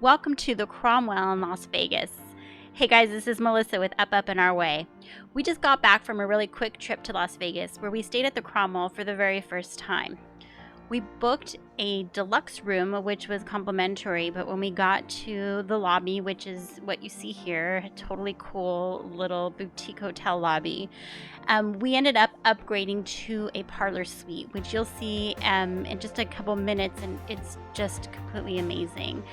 Welcome to the Cromwell in Las Vegas. Hey guys, this is Melissa with Up Up and Our Way. We just got back from a really quick trip to Las Vegas where we stayed at the Cromwell for the very first time. We booked a deluxe room, which was complimentary, but when we got to the lobby, which is what you see here, a totally cool little boutique hotel lobby, we ended up upgrading to a parlor suite, which you'll see in just a couple minutes, and it's just completely amazing.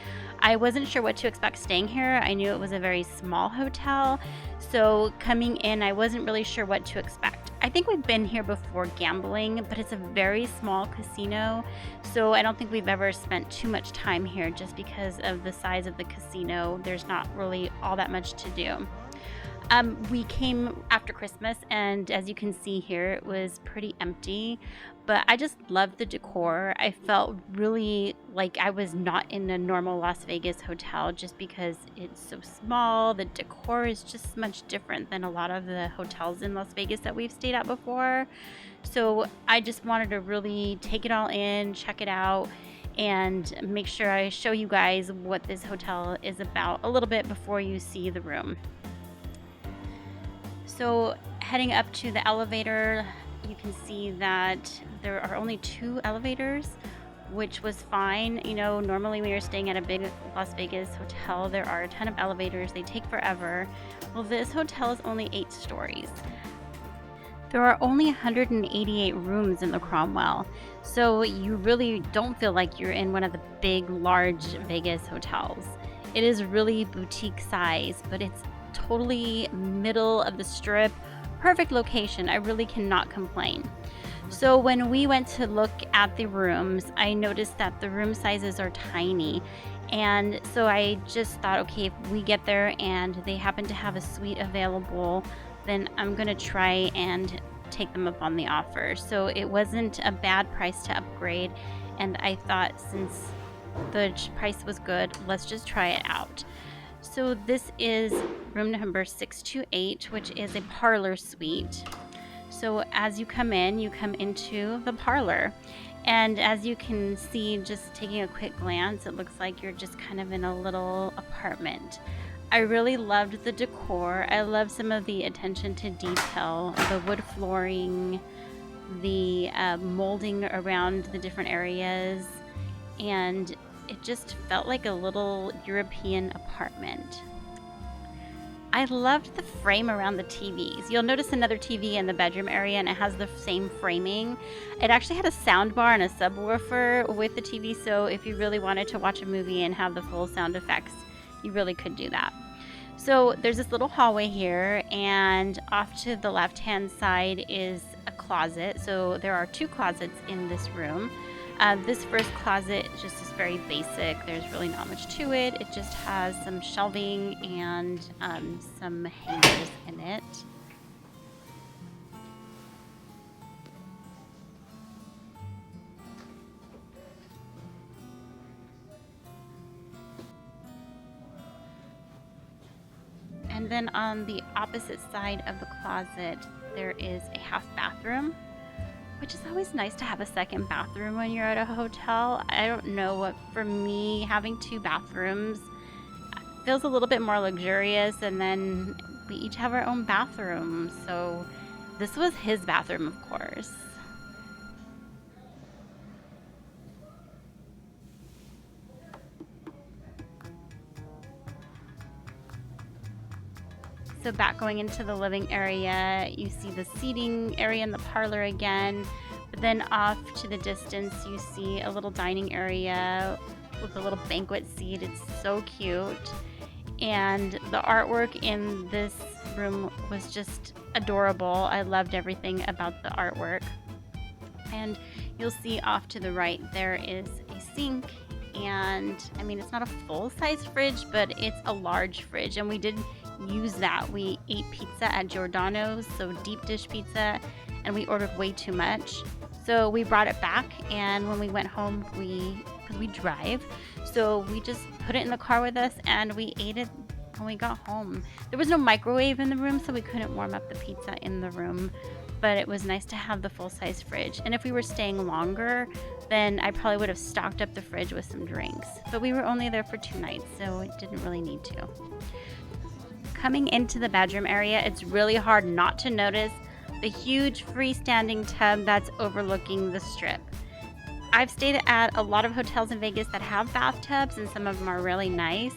I wasn't sure what to expect staying here. I knew it was a very small hotel, so coming in, I wasn't really sure what to expect. I think we've been here before gambling, but it's a very small casino, so I don't think we've ever spent too much time here just because of the size of the casino. There's not really all that much to do. We came after Christmas, and as you can see here, it was pretty empty, but I just loved the decor. I felt really like I was not in a normal Las Vegas hotel just because it's so small. The decor is just much different than a lot of the hotels in Las Vegas that we've stayed at before. So I just wanted to really take it all in, check it out, and make sure I show you guys what this hotel is about a little bit before you see the room. So heading up to the elevator, you can see that there are only 2 elevators, which was fine. You know, normally when you're staying at a big Las Vegas hotel, there are a ton of elevators. They take forever. Well, this hotel is only 8 stories. There are only 188 rooms in the Cromwell, so you really don't feel like you're in one of the big, large Vegas hotels. It is really boutique size, but it's totally middle of the strip, perfect location. I really cannot complain. So when we went to look at the rooms, I noticed that the room sizes are tiny, and so I just thought, okay, if we get there and they happen to have a suite available, then I'm gonna try and take them up on the offer. So it wasn't a bad price to upgrade, and I thought since the price was good, let's just try it out. So this is room number 628, which is a parlor suite. So as you come into the parlor. And as you can see, just taking a quick glance, it looks like you're just kind of in a little apartment. I really loved the decor. I love some of the attention to detail, the wood flooring, the molding around the different areas, and it just felt like a little European apartment. I loved the frame around the TVs. You'll notice another TV in the bedroom area, and it has the same framing. It actually had a sound bar and a subwoofer with the TV, so if you really wanted to watch a movie and have the full sound effects, you really could do that. So there's this little hallway here, and off to the left-hand side is a closet. So there are 2 closets in this room. This first closet just is very basic. There's really not much to it. It just has some shelving and some hangers in it. And then on the opposite side of the closet, there is a half bathroom, which is always nice to have a second bathroom when you're at a hotel. I don't know, what for me, having 2 bathrooms feels a little bit more luxurious, and then we each have our own bathroom. So this was his bathroom, of course. So back going into the living area, you see the seating area in the parlor again, but then off to the distance you see a little dining area with a little banquet seat. It's so cute, and the artwork in this room was just adorable. I loved everything about the artwork. And you'll see off to the right there is a sink, and I mean, it's not a full-size fridge, but it's a large fridge, and we did use that. We ate pizza at Giordano's, so deep dish pizza, and we ordered way too much, so we brought it back. And when we went home, because we drive, so we just put it in the car with us and we ate it when we got home. There was no microwave in the room, so we couldn't warm up the pizza in the room, but it was nice to have the full-size fridge. And if we were staying longer, then I probably would have stocked up the fridge with some drinks. But we were only there for 2 nights, so it didn't really need to. Coming into the bedroom area, it's really hard not to notice the huge freestanding tub that's overlooking the strip. I've stayed at a lot of hotels in Vegas that have bathtubs, and some of them are really nice,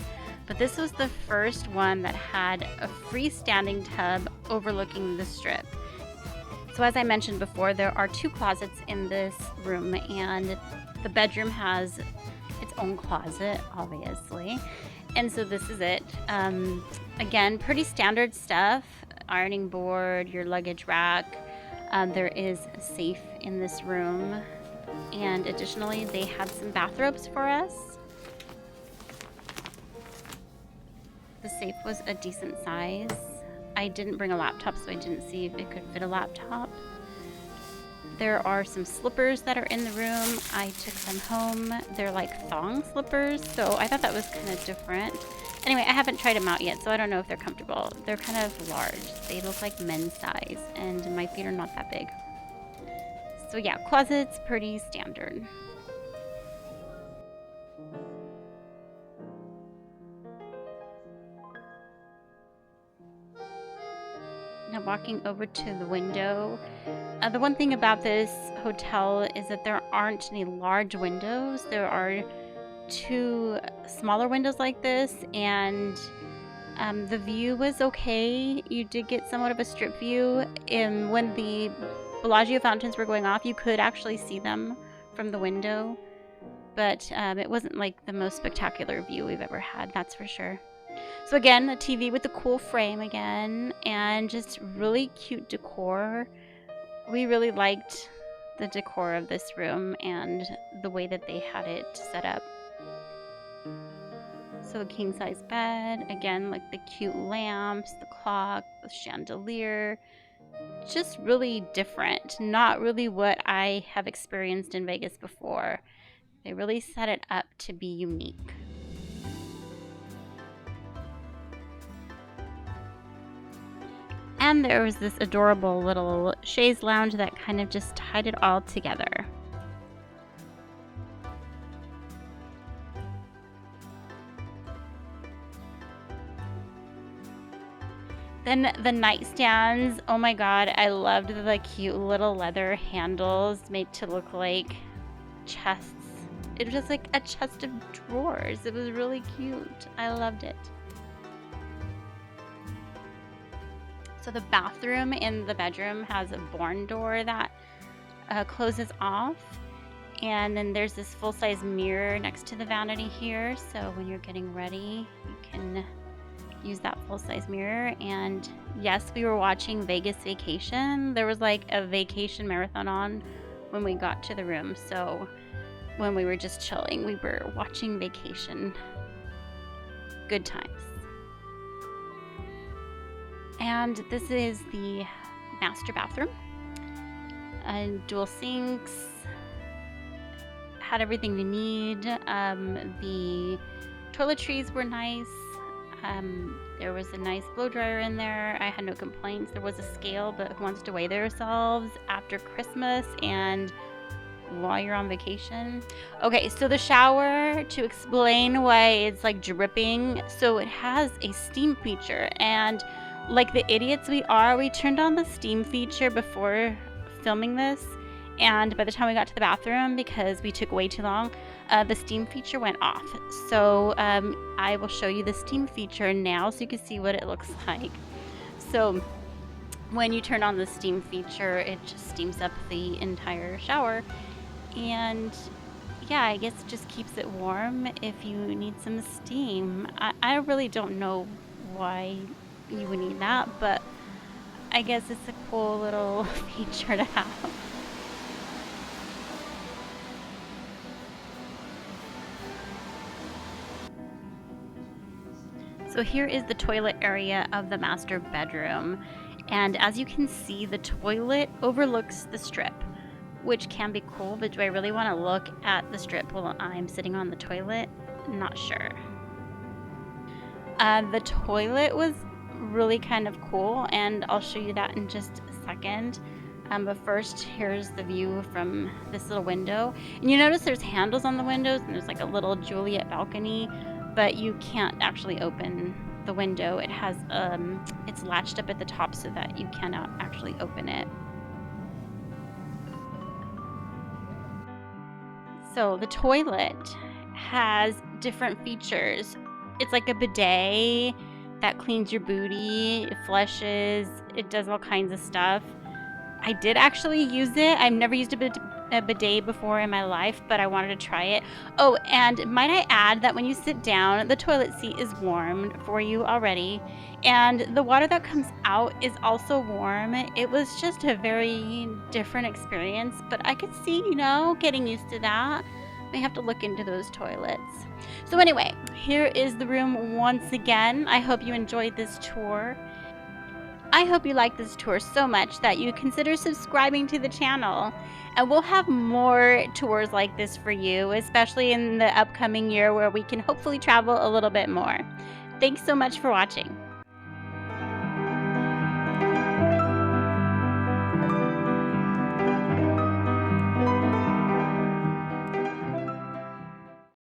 but this was the first one that had a freestanding tub overlooking the strip. So as I mentioned before, there are 2 closets in this room, and the bedroom has its own closet, obviously. And so this is it. Again, pretty standard stuff. Ironing board, your luggage rack. There is a safe in this room. And additionally, they had some bathrobes for us. The safe was a decent size. I didn't bring a laptop, so I didn't see if it could fit a laptop. There are some slippers that are in the room. I took them home. They're like thong slippers, so I thought that was kind of different. Anyway, I haven't tried them out yet, so I don't know if they're comfortable. They're kind of large. They look like men's size, and my feet are not that big. So yeah, closet's pretty standard. Now walking over to the window. The one thing about this hotel is that there aren't any large windows. There are 2 smaller windows like this, and the view was okay. You did get somewhat of a strip view. When the Bellagio fountains were going off, you could actually see them from the window, but it wasn't like the most spectacular view we've ever had, that's for sure. So again, a TV with the cool frame again, and just really cute decor. We really liked the decor of this room and the way that they had it set up. So a king size bed, again, like the cute lamps, the clock, the chandelier, just really different. Not really what I have experienced in Vegas before. They really set it up to be unique. And there was this adorable little chaise lounge that kind of just tied it all together. Then the nightstands, oh my god, I loved the cute little leather handles made to look like chests. It was just like a chest of drawers. It was really cute. I loved it. So the bathroom in the bedroom has a barn door that closes off. And then there's this full-size mirror next to the vanity here. So when you're getting ready, you can use that full-size mirror. And yes, we were watching Vegas Vacation. There was like a vacation marathon on when we got to the room. So when we were just chilling, we were watching Vacation. Good times. And this is the master bathroom. Dual sinks. Had everything you need. The toiletries were nice. There was a nice blow dryer in there. I had no complaints. There was a scale, but who wants to weigh themselves after Christmas and while you're on vacation? Okay, so the shower, to explain why it's like dripping, so it has a steam feature, and like the idiots we are, we turned on the steam feature before filming this, and by the time we got to the bathroom, because we took way too long, the steam feature went off. So I will show you the steam feature now so you can see what it looks like. So when you turn on the steam feature, it just steams up the entire shower, and yeah, I guess it just keeps it warm if you need some steam. I really don't know why you would need that, but I guess it's a cool little feature to have. So here is the toilet area of the master bedroom, and as you can see, the toilet overlooks the strip, which can be cool, but do I really want to look at the strip while I'm sitting on the toilet? Not sure. The toilet was really kind of cool, and I'll show you that in just a second. But first, here's the view from this little window. And you notice there's handles on the windows, and there's like a little Juliet balcony, but you can't actually open the window. It has it's latched up at the top so that you cannot actually open it. So the toilet has different features. It's like a bidet that cleans your booty, it flushes, it does all kinds of stuff. I did actually use it. I've never used a bidet before in my life, but I wanted to try it. Oh, and might I add that when you sit down, the toilet seat is warmed for you already, and the water that comes out is also warm. It was just a very different experience, but I could see, getting used to that. I have to look into those toilets. So anyway, here is the room once again. I hope you enjoyed this tour. I hope you like this tour so much that you consider subscribing to the channel. And we'll have more tours like this for you, especially in the upcoming year where we can hopefully travel a little bit more. Thanks so much for watching.